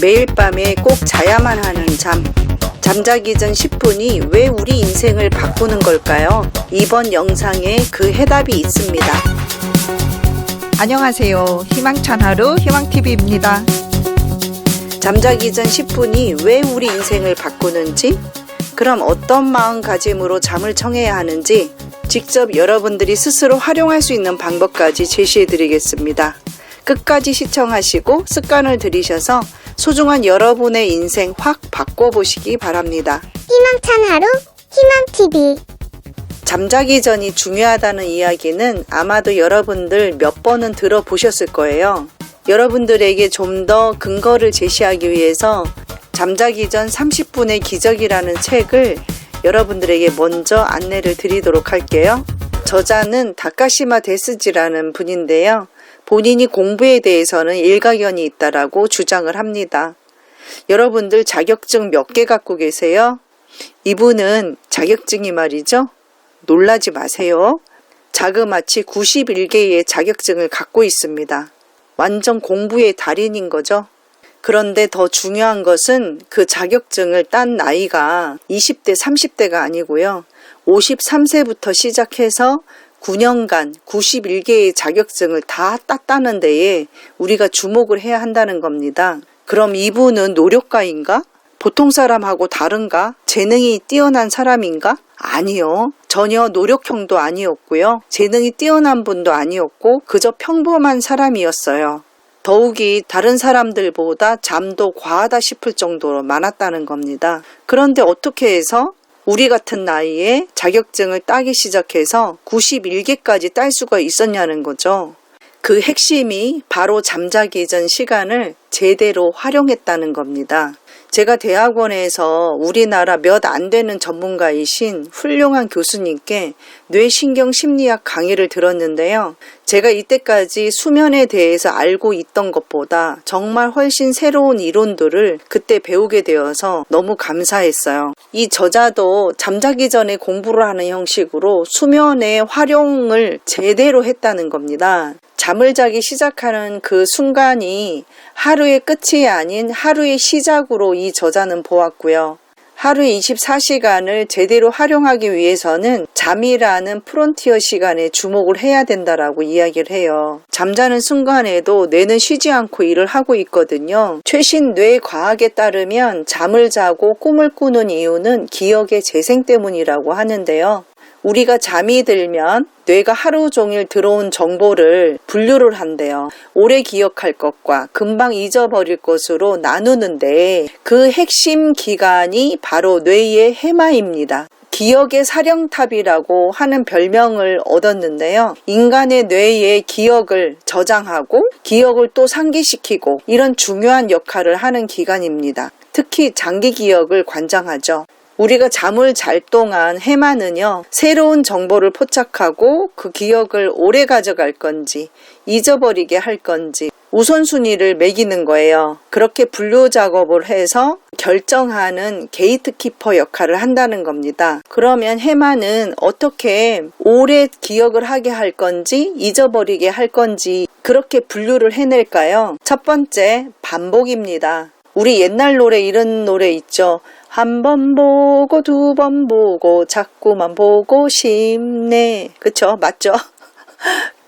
매일 밤에 꼭 자야만 하는 잠. 잠자기 전 10분이 왜 우리 인생을 바꾸는 걸까요? 이번 영상에 그 해답이 있습니다. 안녕하세요. 희망찬 하루 희망TV입니다. 잠자기 전 10분이 왜 우리 인생을 바꾸는지, 그럼 어떤 마음가짐으로 잠을 청해야 하는지 직접 여러분들이 스스로 활용할 수 있는 방법까지 제시해 드리겠습니다. 끝까지 시청하시고 습관을 들이셔서 소중한 여러분의 인생 확 바꿔보시기 바랍니다. 희망찬 하루 희망TV. 잠자기 전이 중요하다는 이야기는 아마도 여러분들 몇 번은 들어보셨을 거예요. 여러분들에게 좀 더 근거를 제시하기 위해서 잠자기 전 30분의 기적이라는 책을 여러분들에게 먼저 안내를 드리도록 할게요. 저자는 다카시마 데스지라는 분인데요. 본인이 공부에 대해서는 일가견이 있다라고 주장을 합니다. 여러분들 자격증 몇 개 갖고 계세요? 이분은 자격증이 말이죠. 놀라지 마세요. 자그마치 91개의 자격증을 갖고 있습니다. 완전 공부의 달인인 거죠. 그런데 더 중요한 것은 그 자격증을 딴 나이가 20대, 30대가 아니고요. 53세부터 시작해서 9년간 91개의 자격증을 다 땄다는 데에 우리가 주목을 해야 한다는 겁니다. 그럼 이분은 노력가인가? 보통 사람하고 다른가? 재능이 뛰어난 사람인가? 아니요. 전혀 노력형도 아니었고요. 재능이 뛰어난 분도 아니었고 그저 평범한 사람이었어요. 더욱이 다른 사람들보다 잠도 과하다 싶을 정도로 많았다는 겁니다. 그런데 어떻게 해서 우리 같은 나이에 자격증을 따기 시작해서 91개까지 딸 수가 있었냐는 거죠. 그 핵심이 바로 잠자기 전 시간을 제대로 활용했다는 겁니다. 제가 대학원에서 우리나라 몇 안 되는 전문가이신 훌륭한 교수님께 뇌신경심리학 강의를 들었는데요. 제가 이때까지 수면에 대해서 알고 있던 것보다 정말 훨씬 새로운 이론들을 그때 배우게 되어서 너무 감사했어요. 이 저자도 잠자기 전에 공부를 하는 형식으로 수면의 활용을 제대로 했다는 겁니다. 잠을 자기 시작하는 그 순간이 하루의 끝이 아닌 하루의 시작으로 이 저자는 보았고요. 하루의 24시간을 제대로 활용하기 위해서는 잠이라는 프론티어 시간에 주목을 해야 된다라고 이야기를 해요. 잠자는 순간에도 뇌는 쉬지 않고 일을 하고 있거든요. 최신 뇌과학에 따르면 잠을 자고 꿈을 꾸는 이유는 기억의 재생 때문이라고 하는데요. 우리가 잠이 들면 뇌가 하루 종일 들어온 정보를 분류를 한대요. 오래 기억할 것과 금방 잊어버릴 것으로 나누는데 그 핵심 기관이 바로 뇌의 해마입니다. 기억의 사령탑이라고 하는 별명을 얻었는데요. 인간의 뇌의 기억을 저장하고 기억을 또 상기시키고 이런 중요한 역할을 하는 기관입니다. 특히 장기 기억을 관장하죠. 우리가 잠을 잘 동안 해마는요, 새로운 정보를 포착하고 그 기억을 오래 가져갈 건지 잊어버리게 할 건지 우선순위를 매기는 거예요. 그렇게 분류 작업을 해서 결정하는 게이트키퍼 역할을 한다는 겁니다. 그러면 해마는 어떻게 오래 기억을 하게 할 건지 잊어버리게 할 건지 그렇게 분류를 해낼까요? 첫 번째, 반복입니다. 우리 옛날 노래 이런 노래 있죠. 한 번 보고 두 번 보고 자꾸만 보고 싶네. 그쵸? 맞죠?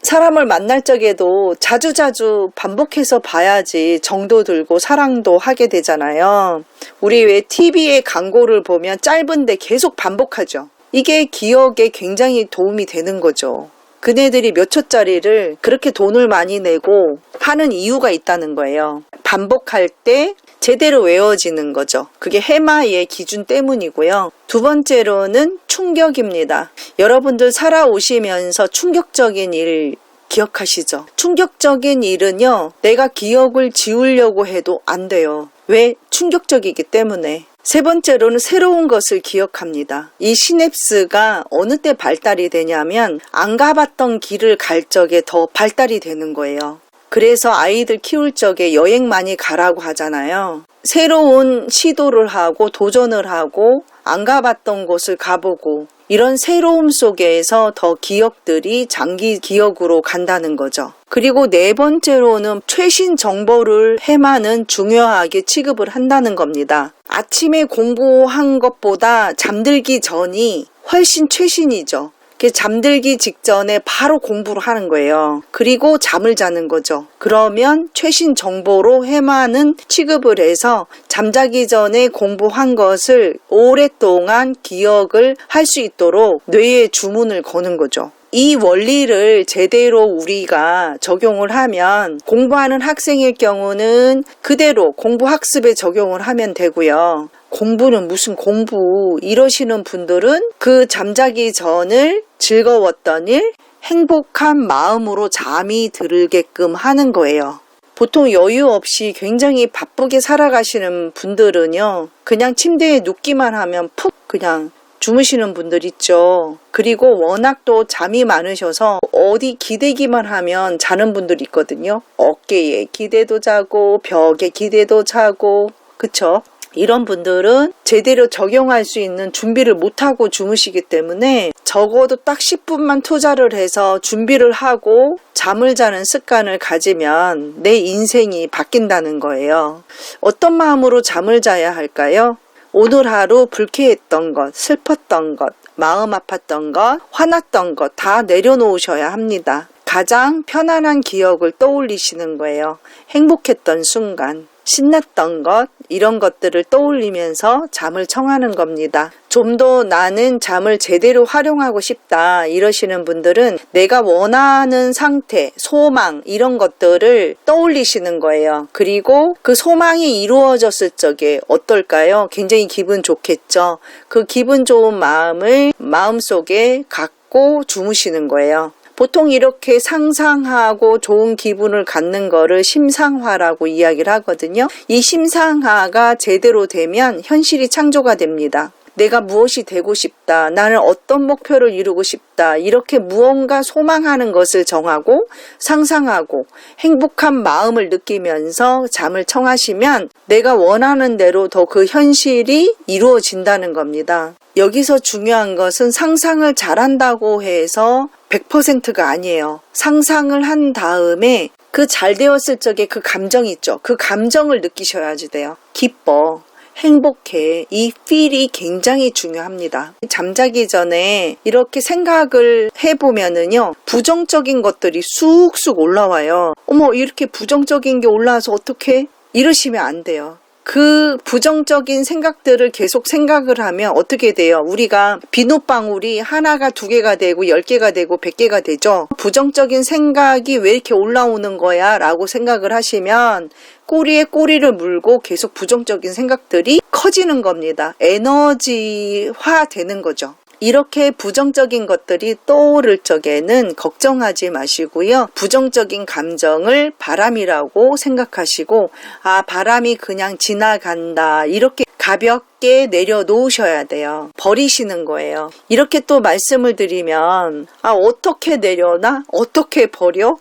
사람을 만날 적에도 자주자주 반복해서 봐야지 정도 들고 사랑도 하게 되잖아요. 우리 왜 TV에 광고를 보면 짧은데 계속 반복하죠. 이게 기억에 굉장히 도움이 되는 거죠. 그네들이 몇 초짜리를 그렇게 돈을 많이 내고 하는 이유가 있다는 거예요. 반복할 때 제대로 외워지는 거죠. 그게 해마의 기준 때문이고요. 두 번째로는 충격입니다. 여러분들 살아오시면서 충격적인 일 기억하시죠? 충격적인 일은요, 내가 기억을 지우려고 해도 안 돼요. 왜? 충격적이기 때문에. 세 번째로는 새로운 것을 기억합니다. 이 시냅스가 어느 때 발달이 되냐면 안 가봤던 길을 갈 적에 더 발달이 되는 거예요. 그래서 아이들 키울 적에 여행 많이 가라고 하잖아요. 새로운 시도를 하고 도전을 하고 안 가봤던 곳을 가보고 이런 새로움 속에서 더 기억들이 장기 기억으로 간다는 거죠. 그리고 네 번째로는 최신 정보를 해마는 중요하게 취급을 한다는 겁니다. 아침에 공부한 것보다 잠들기 전이 훨씬 최신이죠. 잠들기 직전에 바로 공부를 하는 거예요. 그리고 잠을 자는 거죠. 그러면 최신 정보로 해마는 취급을 해서 잠자기 전에 공부한 것을 오랫동안 기억을 할 수 있도록 뇌에 주문을 거는 거죠. 이 원리를 제대로 우리가 적용을 하면 공부하는 학생일 경우는 그대로 공부학습에 적용을 하면 되고요. 공부는 무슨 공부 이러시는 분들은 그 잠자기 전을 즐거웠던 일, 행복한 마음으로 잠이 들게끔 하는 거예요. 보통 여유 없이 굉장히 바쁘게 살아가시는 분들은요, 그냥 침대에 눕기만 하면 푹 그냥 주무시는 분들 있죠. 그리고 워낙 또 잠이 많으셔서 어디 기대기만 하면 자는 분들 있거든요. 어깨에 기대도 자고 벽에 기대도 자고, 그쵸? 이런 분들은 제대로 적용할 수 있는 준비를 못하고 주무시기 때문에 적어도 딱 10분만 투자를 해서 준비를 하고 잠을 자는 습관을 가지면 내 인생이 바뀐다는 거예요. 어떤 마음으로 잠을 자야 할까요? 오늘 하루 불쾌했던 것, 슬펐던 것, 마음 아팠던 것, 화났던 것 다 내려놓으셔야 합니다. 가장 편안한 기억을 떠올리시는 거예요. 행복했던 순간, 신났던 것, 이런 것들을 떠올리면서 잠을 청하는 겁니다. 좀 더 나는 잠을 제대로 활용하고 싶다 이러시는 분들은 내가 원하는 상태, 소망 이런 것들을 떠올리시는 거예요. 그리고 그 소망이 이루어졌을 적에 어떨까요? 굉장히 기분 좋겠죠. 그 기분 좋은 마음을 마음속에 갖고 주무시는 거예요. 보통 이렇게 상상하고 좋은 기분을 갖는 거를 심상화라고 이야기를 하거든요. 이 심상화가 제대로 되면 현실이 창조가 됩니다. 내가 무엇이 되고 싶다, 나는 어떤 목표를 이루고 싶다, 이렇게 무언가 소망하는 것을 정하고 상상하고 행복한 마음을 느끼면서 잠을 청하시면 내가 원하는 대로 더 그 현실이 이루어진다는 겁니다. 여기서 중요한 것은 상상을 잘한다고 해서 100%가 아니에요. 상상을 한 다음에 그 잘 되었을 적에 그 감정이 있죠. 그 감정을 느끼셔야지 돼요. 기뻐, 행복해. 이 feel이 굉장히 중요합니다. 잠자기 전에 이렇게 생각을 해보면은요, 부정적인 것들이 쑥쑥 올라와요. 어머, 이렇게 부정적인 게 올라와서 어떡해? 이러시면 안 돼요. 그 부정적인 생각들을 계속 생각을 하면 어떻게 돼요? 우리가 비눗방울이 하나가 2개가 되고 10개가 되고 100개가 되죠. 부정적인 생각이 왜 이렇게 올라오는 거야? 라고 생각을 하시면 꼬리에 꼬리를 물고 계속 부정적인 생각들이 커지는 겁니다. 에너지화 되는 거죠. 이렇게 부정적인 것들이 떠오를 적에는 걱정하지 마시고요. 부정적인 감정을 바람이라고 생각하시고, 아, 바람이 그냥 지나간다. 이렇게 가볍게 내려놓으셔야 돼요. 버리시는 거예요. 이렇게 또 말씀을 드리면, 아, 어떻게 내려놔? 어떻게 버려?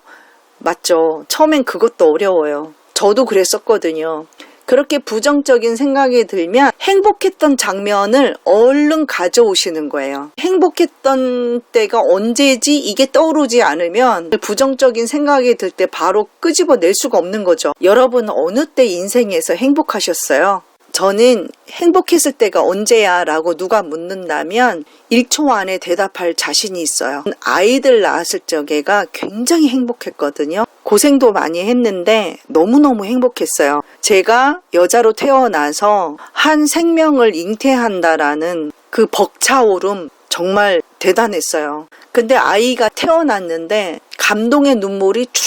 맞죠. 처음엔 그것도 어려워요. 저도 그랬었거든요. 그렇게 부정적인 생각이 들면 행복했던 장면을 얼른 가져오시는 거예요. 행복했던 때가 언제지 이게 떠오르지 않으면 부정적인 생각이 들 때 바로 끄집어낼 수가 없는 거죠. 여러분 어느 때 인생에서 행복하셨어요? 저는 행복했을 때가 언제야? 라고 누가 묻는다면 1초 안에 대답할 자신이 있어요. 아이들 낳았을 적에가 굉장히 행복했거든요. 고생도 많이 했는데 너무너무 행복했어요. 제가 여자로 태어나서 한 생명을 잉태한다라는 그 벅차오름 정말 대단했어요. 근데 아이가 태어났는데 감동의 눈물이 쭉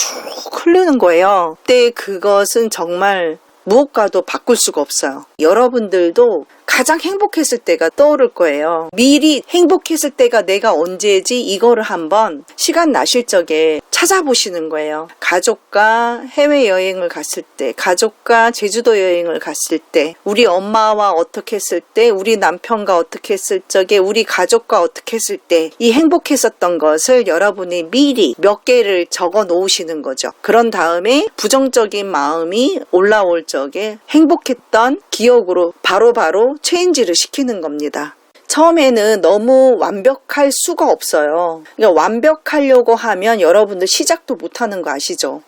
흐르는 거예요. 그때 그것은 정말 무엇과도 바꿀 수가 없어요. 여러분들도 가장 행복했을 때가 떠오를 거예요. 미리 행복했을 때가 내가 언제지 이거를 한번 시간 나실 적에 찾아보시는 거예요. 가족과 해외여행을 갔을 때, 가족과 제주도 여행을 갔을 때, 우리 엄마와 어떻게 했을 때, 우리 남편과 어떻게 했을 적에, 우리 가족과 어떻게 했을 때 이 행복했었던 것을 여러분이 미리 몇 개를 적어 놓으시는 거죠. 그런 다음에 부정적인 마음이 올라올 적에 행복했던 기억으로 바로바로 체인지를 시키는 겁니다. 처음에는 너무 완벽할 수가 없어요. 그러니까 완벽하려고 하면 여러분들 시작도 못하는 거 아시죠?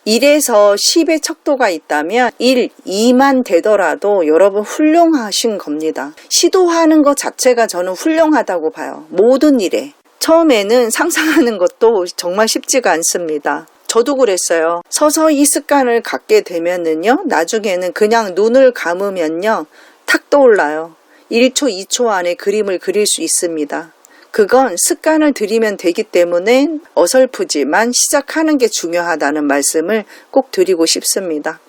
1에서 10의 척도가 있다면 1, 2만 되더라도 여러분 훌륭하신 겁니다. 시도하는 것 자체가 저는 훌륭하다고 봐요. 모든 일에. 처음에는 상상하는 것도 정말 쉽지가 않습니다. 저도 그랬어요. 서서히 습관을 갖게 되면은요, 나중에는 그냥 눈을 감으면요, 탁 떠올라요. 1초, 2초 안에 그림을 그릴 수 있습니다. 그건 습관을 들이면 되기 때문에 어설프지만 시작하는 게 중요하다는 말씀을 꼭 드리고 싶습니다.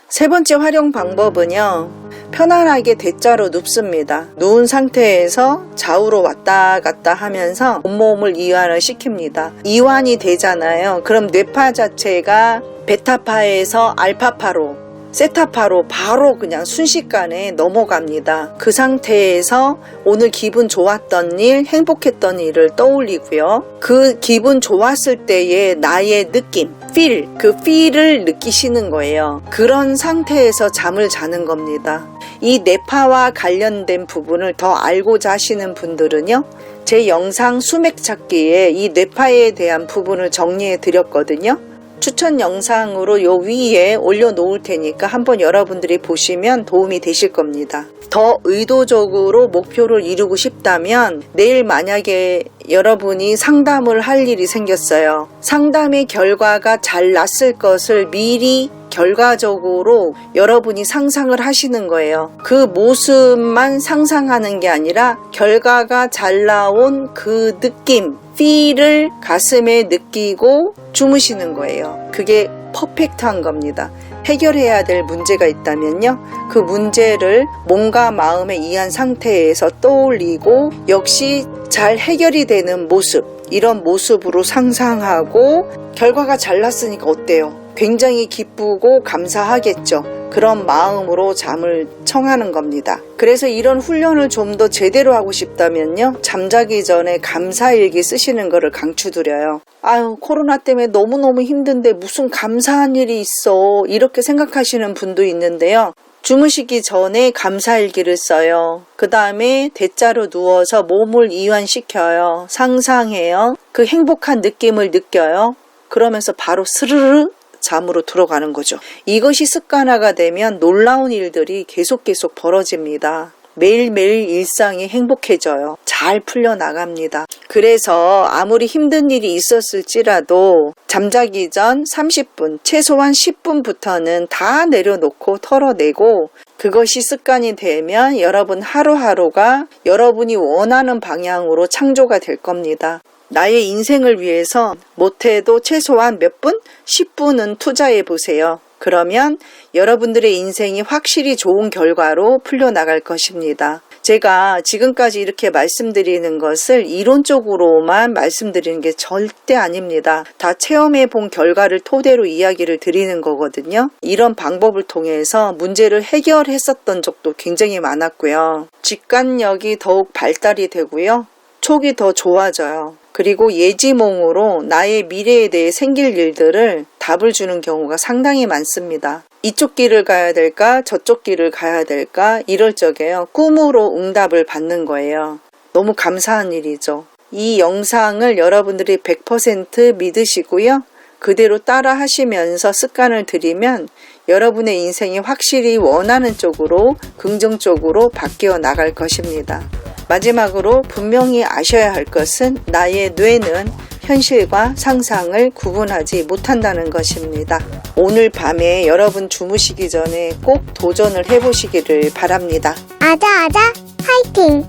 세 번째 활용 방법은요, 편안하게 대자로 눕습니다. 누운 상태에서 좌우로 왔다 갔다 하면서 온몸을 이완을 시킵니다. 이완이 되잖아요. 그럼 뇌파 자체가 베타파에서 알파파로, 세타파로 바로 그냥 순식간에 넘어갑니다. 그 상태에서 오늘 기분 좋았던 일, 행복했던 일을 떠올리고요. 그 기분 좋았을 때의 나의 느낌, feel, 그 feel을 느끼시는 거예요. 그런 상태에서 잠을 자는 겁니다. 이 뇌파와 관련된 부분을 더 알고자 하시는 분들은요, 제 영상 수맥 찾기에 이 뇌파에 대한 부분을 정리해 드렸거든요. 추천 영상으로 요 위에 올려놓을 테니까 한번 여러분들이 보시면 도움이 되실 겁니다. 더 의도적으로 목표를 이루고 싶다면 내일 만약에 여러분이 상담을 할 일이 생겼어요. 상담의 결과가 잘 났을 것을 미리 결과적으로 여러분이 상상을 하시는 거예요. 그 모습만 상상하는 게 아니라 결과가 잘 나온 그 느낌, feel을 가슴에 느끼고 주무시는 거예요. 그게 퍼펙트한 겁니다. 해결해야 될 문제가 있다면요, 그 문제를 몸과 마음에 이한 상태에서 떠올리고 역시 잘 해결이 되는 모습, 이런 모습으로 상상하고 결과가 잘 났으니까 어때요? 굉장히 기쁘고 감사하겠죠. 그런 마음으로 잠을 청하는 겁니다. 그래서 이런 훈련을 좀 더 제대로 하고 싶다면요, 잠자기 전에 감사일기 쓰시는 거를 강추드려요. 아유, 코로나 때문에 너무너무 힘든데 무슨 감사한 일이 있어, 이렇게 생각하시는 분도 있는데요. 주무시기 전에 감사일기를 써요. 그 다음에 대자로 누워서 몸을 이완시켜요. 상상해요. 그 행복한 느낌을 느껴요. 그러면서 바로 스르르 잠으로 들어가는 거죠. 이것이 습관화가 되면 놀라운 일들이 계속 벌어집니다. 매일매일 일상이 행복해져요. 잘 풀려나갑니다. 그래서 아무리 힘든 일이 있었을지라도 잠자기 전 30분, 최소한 10분부터는 다 내려놓고 털어내고, 그것이 습관이 되면 여러분 하루하루가 여러분이 원하는 방향으로 창조가 될 겁니다. 나의 인생을 위해서 못해도 최소한 몇 분? 10분은 투자해 보세요. 그러면 여러분들의 인생이 확실히 좋은 결과로 풀려나갈 것입니다. 제가 지금까지 이렇게 말씀드리는 것을 이론적으로만 말씀드리는 게 절대 아닙니다. 다 체험해 본 결과를 토대로 이야기를 드리는 거거든요. 이런 방법을 통해서 문제를 해결했었던 적도 굉장히 많았고요. 직관력이 더욱 발달이 되고요. 촉이 더 좋아져요. 그리고 예지몽으로 나의 미래에 대해 생길 일들을 답을 주는 경우가 상당히 많습니다. 이쪽 길을 가야 될까, 저쪽 길을 가야 될까, 이럴 적에요, 꿈으로 응답을 받는 거예요. 너무 감사한 일이죠. 이 영상을 여러분들이 100% 믿으시고요, 그대로 따라 하시면서 습관을 들이면 여러분의 인생이 확실히 원하는 쪽으로, 긍정적으로 바뀌어 나갈 것입니다. 마지막으로 분명히 아셔야 할 것은 나의 뇌는 현실과 상상을 구분하지 못한다는 것입니다. 오늘 밤에 여러분 주무시기 전에 꼭 도전을 해보시기를 바랍니다. 아자아자 화이팅!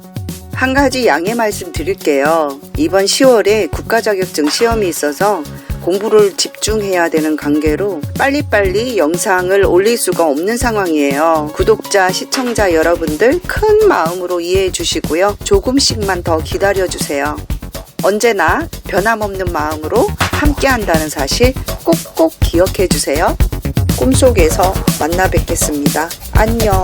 한 가지 양해 말씀 드릴게요. 이번 10월에 국가자격증 시험이 있어서 공부를 집중해야 되는 관계로 빨리빨리 영상을 올릴 수가 없는 상황이에요. 구독자, 시청자 여러분들 큰 마음으로 이해해 주시고요. 조금씩만 더 기다려 주세요. 언제나 변함없는 마음으로 함께 한다는 사실 꼭꼭 기억해 주세요. 꿈속에서 만나 뵙겠습니다. 안녕.